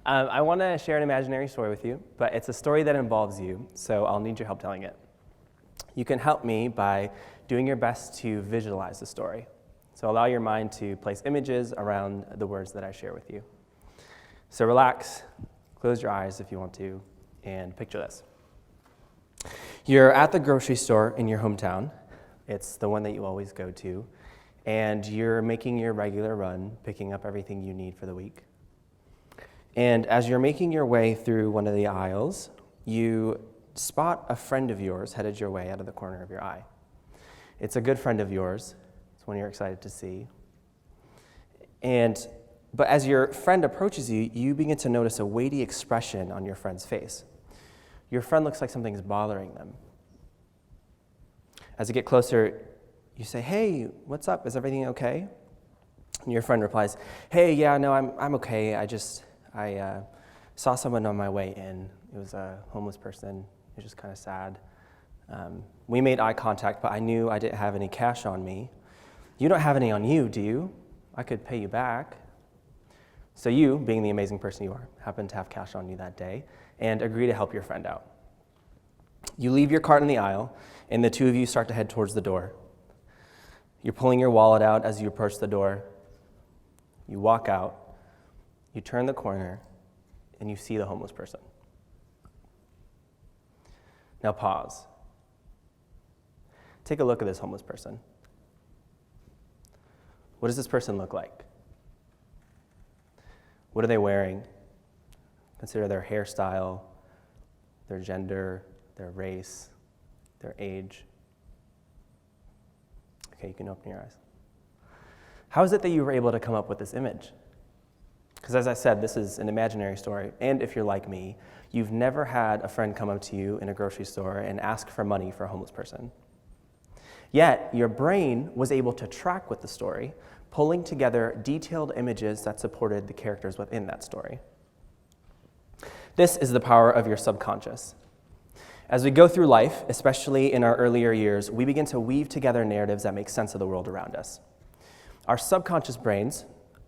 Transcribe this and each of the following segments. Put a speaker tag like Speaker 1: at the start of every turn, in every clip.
Speaker 1: I want to share an imaginary story with you, but it's a story that involves you, so I'll need your help telling it. You can help me by doing your best to visualize the story. So allow your mind to place images around the words that I share with you. So relax, close your eyes if you want to, and picture this. You're at the grocery store in your hometown. It's the one that you always go to, and you're making your regular run, picking up everything you need for the week. And as you're making your way through one of the aisles, you spot a friend of yours headed your way out of the corner of your eye. It's a good friend of yours. It's one you're excited to see. But as your friend approaches you, you begin to notice a weighty expression on your friend's face. Your friend looks like something's bothering them. As you get closer, you say, "Hey, what's up? Is everything okay?" And your friend replies, "Hey, yeah, no, I'm okay. I saw someone on my way in. It was a homeless person. It was just kind of sad. We made eye contact, but I knew I didn't have any cash on me. You don't have any on you, do you? I could pay you back." So you, being the amazing person you are, happen to have cash on you that day and agree to help your friend out. You leave your cart in the aisle, and the two of you start to head towards the door. You're pulling your wallet out as you approach the door. You walk out, you turn the corner, and you see the homeless person. Now pause. Take a look at this homeless person. What does this person look like? What are they wearing? Consider their hairstyle, their gender, their race, their age. Okay, you can open your eyes. How is it that you were able to come up with this image? Because as I said, this is an imaginary story, and if you're like me, you've never had a friend come up to you in a grocery store and ask for money for a homeless person. Yet, your brain was able to track with the story, pulling together detailed images that supported the characters within that story. This is the power of your subconscious. As we go through life, especially in our earlier years, we begin to weave together narratives that make sense of the world around us. Our subconscious brains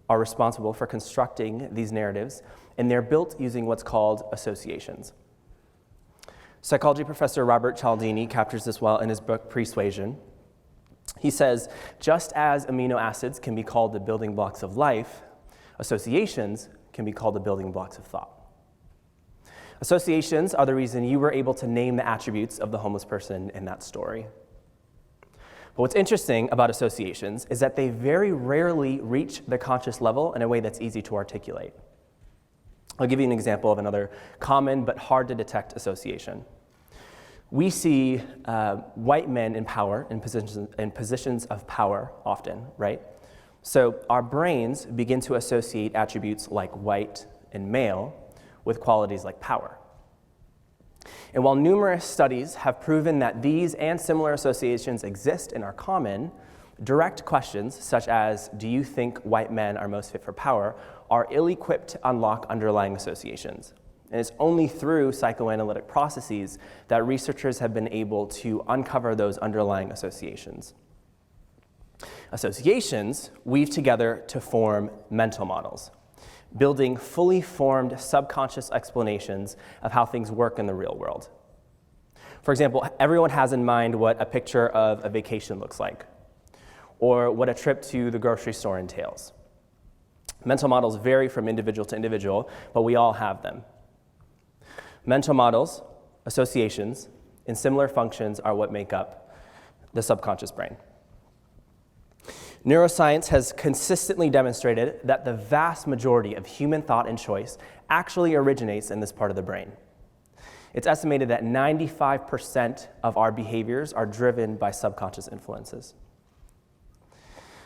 Speaker 1: are responsible for constructing these narratives, and they're built using what's called associations. Psychology professor Robert Cialdini captures this well in his book, Persuasion. He says, just as amino acids can be called the building blocks of life, associations can be called the building blocks of thought. Associations are the reason you were able to name the attributes of the homeless person in that story. But what's interesting about associations is that they very rarely reach the conscious level in a way that's easy to articulate. I'll give you an example of another common but hard to detect association. We see white men in power, in positions of power often, right? So our brains begin to associate attributes like white and male with qualities like power. And while numerous studies have proven that these and similar associations exist and are common, direct questions such as, do you think white men are most fit for power, are ill-equipped to unlock underlying associations. And it's only through psychoanalytic processes that researchers have been able to uncover those underlying associations. Associations weave together to form mental models, building fully formed subconscious explanations of how things work in the real world. For example, everyone has in mind what a picture of a vacation looks like, or what a trip to the grocery store entails. Mental models vary from individual to individual, but we all have them. Mental models, associations, and similar functions are what make up the subconscious brain. Neuroscience has consistently demonstrated that the vast majority of human thought and choice actually originates in this part of the brain. It's estimated that 95% of our behaviors are driven by subconscious influences.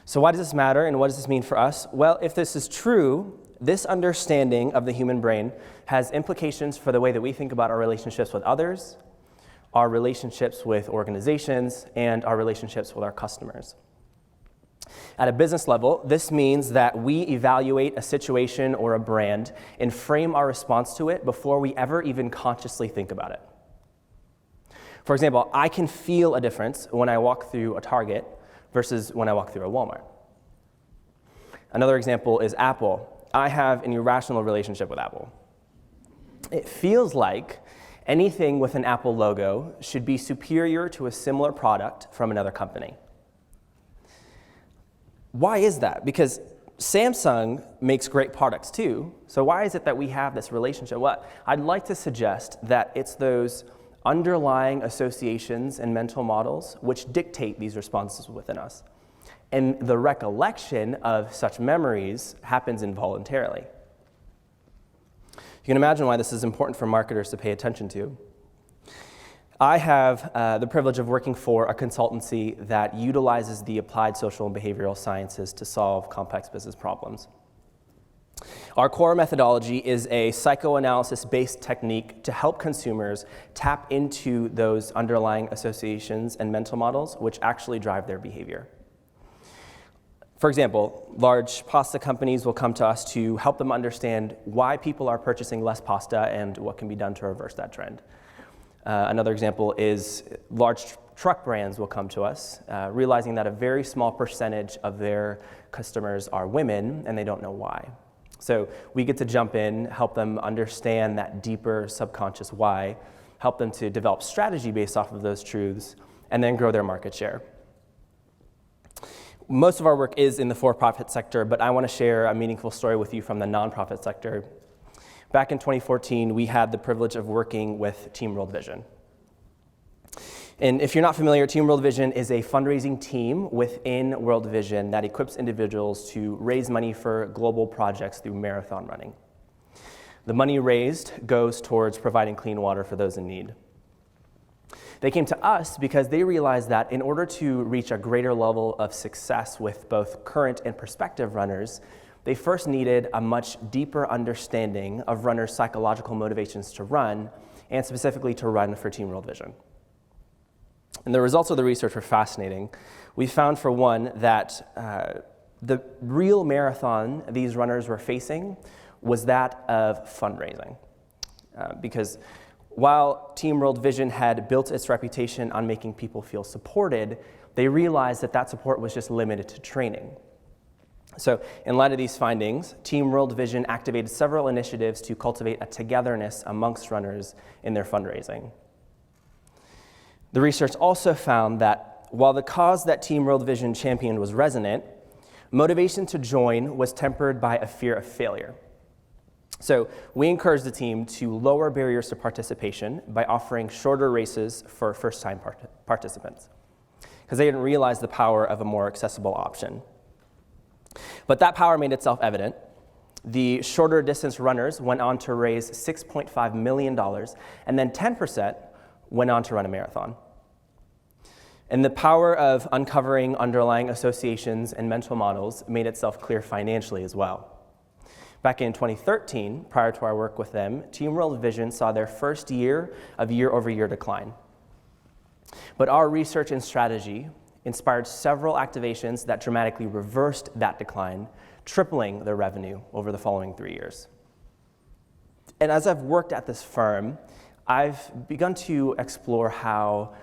Speaker 1: So why does this matter, and what does this mean for us? Well, if this is true, this understanding of the human brain has implications for the way that we think about our relationships with others, our relationships with organizations, and our relationships with our customers. At a business level, this means that we evaluate a situation or a brand and frame our response to it before we ever even consciously think about it. For example, I can feel a difference when I walk through a Target versus when I walk through a Walmart. Another example is Apple. I have an irrational relationship with Apple. It feels like anything with an Apple logo should be superior to a similar product from another company. Why is that? Because Samsung makes great products too, so why is it that we have this relationship? Well, I'd like to suggest that it's those underlying associations and mental models which dictate these responses within us. And the recollection of such memories happens involuntarily. You can imagine why this is important for marketers to pay attention to. I have the privilege of working for a consultancy that utilizes the applied social and behavioral sciences to solve complex business problems. Our core methodology is a psychoanalysis-based technique to help consumers tap into those underlying associations and mental models which actually drive their behavior. For example, large pasta companies will come to us to help them understand why people are purchasing less pasta and what can be done to reverse that trend. Another example is large truck brands will come to us, realizing that a very small percentage of their customers are women and they don't know why. So we get to jump in, help them understand that deeper subconscious why, help them to develop strategy based off of those truths, and then grow their market share. Most of our work is in the for-profit sector, but I want to share a meaningful story with you from the nonprofit sector. Back in 2014, we had the privilege of working with Team World Vision. And if you're not familiar, Team World Vision is a fundraising team within World Vision that equips individuals to raise money for global projects through marathon running. The money raised goes towards providing clean water for those in need. They came to us because they realized that in order to reach a greater level of success with both current and prospective runners, they first needed a much deeper understanding of runners' psychological motivations to run, and specifically to run for Team World Vision. And the results of the research were fascinating. We found, for one, that the real marathon these runners were facing was that of fundraising. Because while Team World Vision had built its reputation on making people feel supported, they realized that that support was just limited to training. So in light of these findings, Team World Vision activated several initiatives to cultivate a togetherness amongst runners in their fundraising. The research also found that while the cause that Team World Vision championed was resonant, motivation to join was tempered by a fear of failure. So we encouraged the team to lower barriers to participation by offering shorter races for first-time participants, because they didn't realize the power of a more accessible option. But that power made itself evident. The shorter distance runners went on to raise $6.5 million, and then 10% went on to run a marathon. And the power of uncovering underlying associations and mental models made itself clear financially as well. Back in 2013, prior to our work with them, Team World Vision saw their first year of year-over-year decline. But our research and strategy inspired several activations that dramatically reversed that decline, tripling their revenue over the following 3 years. And as I've worked at this firm, I've begun to explore how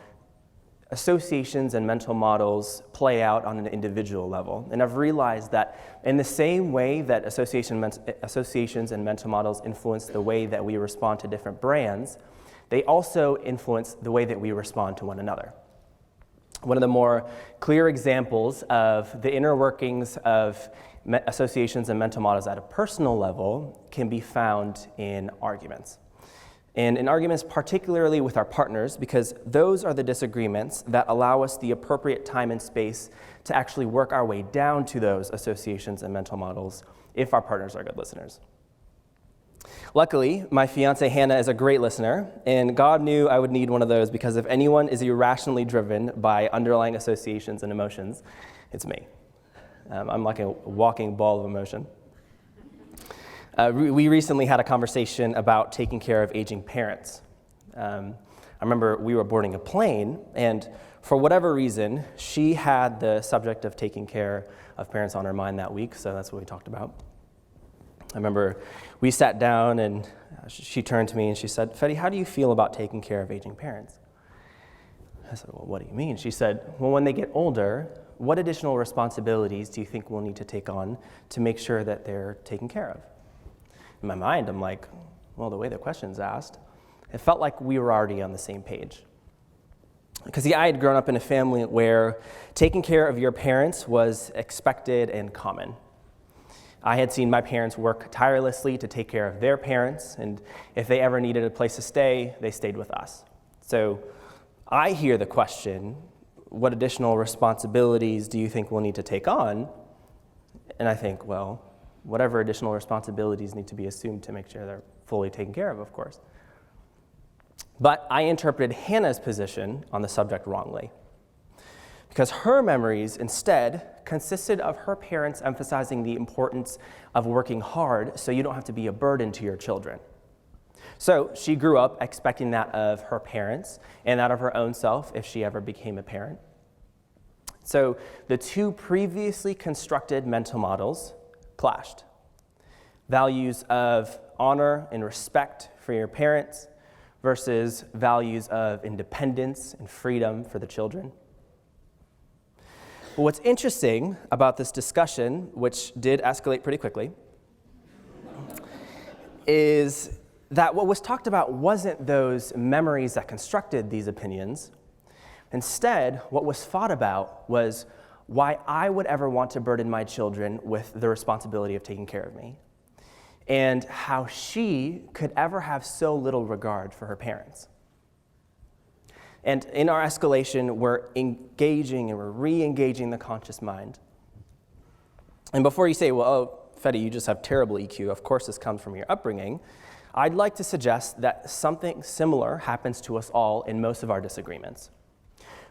Speaker 1: associations and mental models play out on an individual level. And I've realized that in the same way that associations and mental models influence the way that we respond to different brands, they also influence the way that we respond to one another. One of the more clear examples of the inner workings of associations and mental models at a personal level can be found in arguments. And in arguments particularly with our partners, because those are the disagreements that allow us the appropriate time and space to actually work our way down to those associations and mental models if our partners are good listeners. Luckily, my fiance Hannah is a great listener, and God knew I would need one of those because if anyone is irrationally driven by underlying associations and emotions, it's me. I'm like a walking ball of emotion. We recently had a conversation about taking care of aging parents. I remember we were boarding a plane, and for whatever reason, she had the subject of taking care of parents on her mind that week, so that's what we talked about. I remember we sat down, and she turned to me and she said, "Fedhii, how do you feel about taking care of aging parents?" I said, "Well, what do you mean?" She said, "Well, when they get older, what additional responsibilities do you think we'll need to take on to make sure that they're taken care of?" In my mind, I'm like, well, the way the question's asked, it felt like we were already on the same page. Because I had grown up in a family where taking care of your parents was expected and common. I had seen my parents work tirelessly to take care of their parents, and if they ever needed a place to stay, they stayed with us. So I hear the question, what additional responsibilities do you think we'll need to take on? And I think, well, whatever additional responsibilities need to be assumed to make sure they're fully taken care of course. But I interpreted Hannah's position on the subject wrongly, because her memories instead consisted of her parents emphasizing the importance of working hard so you don't have to be a burden to your children. So she grew up expecting that of her parents and that of her own self if she ever became a parent. So the two previously constructed mental models clashed. Values of honor and respect for your parents versus values of independence and freedom for the children. But what's interesting about this discussion, which did escalate pretty quickly, is that what was talked about wasn't those memories that constructed these opinions. Instead, what was fought about was why I would ever want to burden my children with the responsibility of taking care of me, and how she could ever have so little regard for her parents. And in our escalation, we're engaging and we're re-engaging the conscious mind. And before you say, well, oh, Fedhii, you just have terrible EQ, of course this comes from your upbringing, I'd like to suggest that something similar happens to us all in most of our disagreements.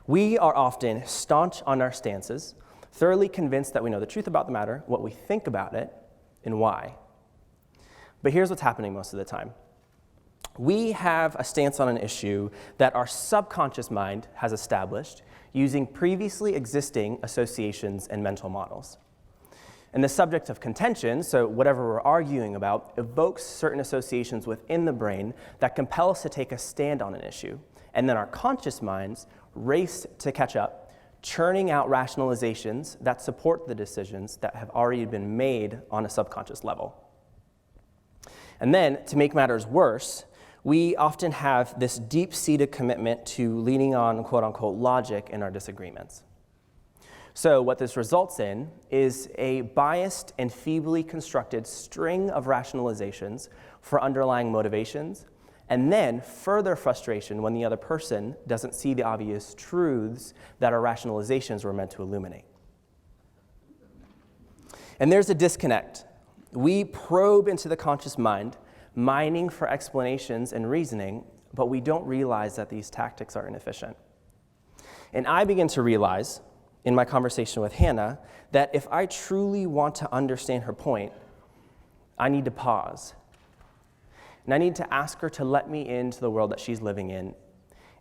Speaker 1: We are often staunch on our stances, thoroughly convinced that we know the truth about the matter, what we think about it, and why. But here's what's happening most of the time. We have a stance on an issue that our subconscious mind has established using previously existing associations and mental models. And the subject of contention, so whatever we're arguing about, evokes certain associations within the brain that compel us to take a stand on an issue. And then our conscious minds race to catch up, churning out rationalizations that support the decisions that have already been made on a subconscious level. And then, to make matters worse, we often have this deep-seated commitment to leaning on quote-unquote logic in our disagreements. So what this results in is a biased and feebly constructed string of rationalizations for underlying motivations, and then further frustration when the other person doesn't see the obvious truths that our rationalizations were meant to illuminate. And there's a disconnect. We probe into the conscious mind, mining for explanations and reasoning, but we don't realize that these tactics are inefficient. And I begin to realize, in my conversation with Hannah, that if I truly want to understand her point, I need to pause. And I need to ask her to let me into the world that she's living in.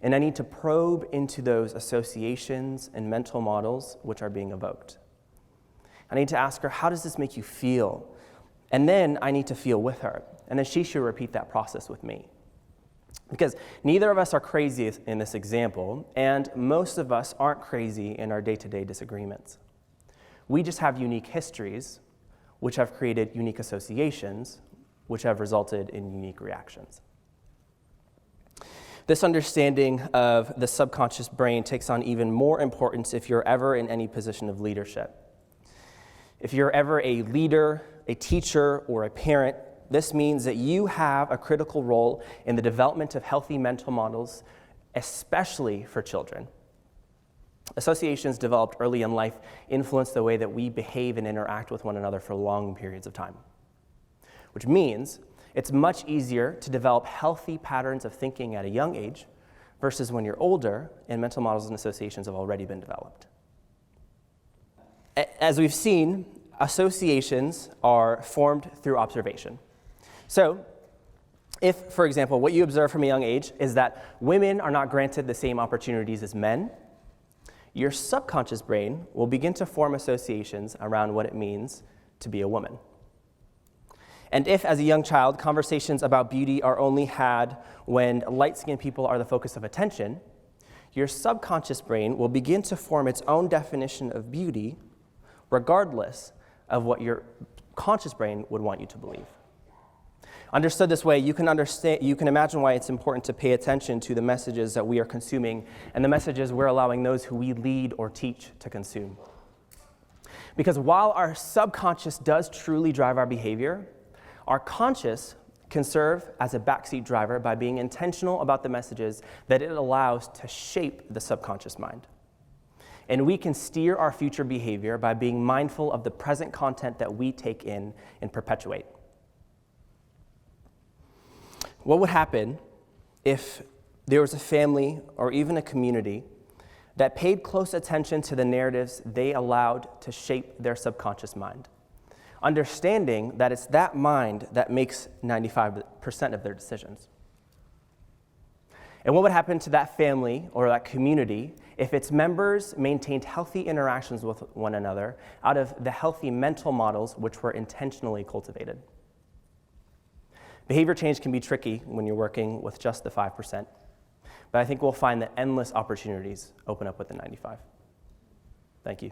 Speaker 1: And I need to probe into those associations and mental models which are being evoked. I need to ask her, how does this make you feel? And then I need to feel with her. And then she should repeat that process with me. Because neither of us are crazy in this example, and most of us aren't crazy in our day-to-day disagreements. We just have unique histories, which have created unique associations, which have resulted in unique reactions. This understanding of the subconscious brain takes on even more importance if you're ever in any position of leadership. If you're ever a leader, a teacher, or a parent, this means that you have a critical role in the development of healthy mental models, especially for children. Associations developed early in life influence the way that we behave and interact with one another for long periods of time, which means it's much easier to develop healthy patterns of thinking at a young age versus when you're older and mental models and associations have already been developed. As we've seen, associations are formed through observation. So, if, for example, what you observe from a young age is that women are not granted the same opportunities as men, your subconscious brain will begin to form associations around what it means to be a woman. And if, as a young child, conversations about beauty are only had when light-skinned people are the focus of attention, your subconscious brain will begin to form its own definition of beauty regardless of what your conscious brain would want you to believe. Understood this way, you can imagine why it's important to pay attention to the messages that we are consuming and the messages we're allowing those who we lead or teach to consume. Because while our subconscious does truly drive our behavior, our conscious can serve as a backseat driver by being intentional about the messages that it allows to shape the subconscious mind. And we can steer our future behavior by being mindful of the present content that we take in and perpetuate. What would happen if there was a family or even a community that paid close attention to the narratives they allowed to shape their subconscious mind, understanding that it's that mind that makes 95% of their decisions? And what would happen to that family or that community if its members maintained healthy interactions with one another out of the healthy mental models which were intentionally cultivated? Behavior change can be tricky when you're working with just the 5%, but I think we'll find that endless opportunities open up with the 95. Thank you.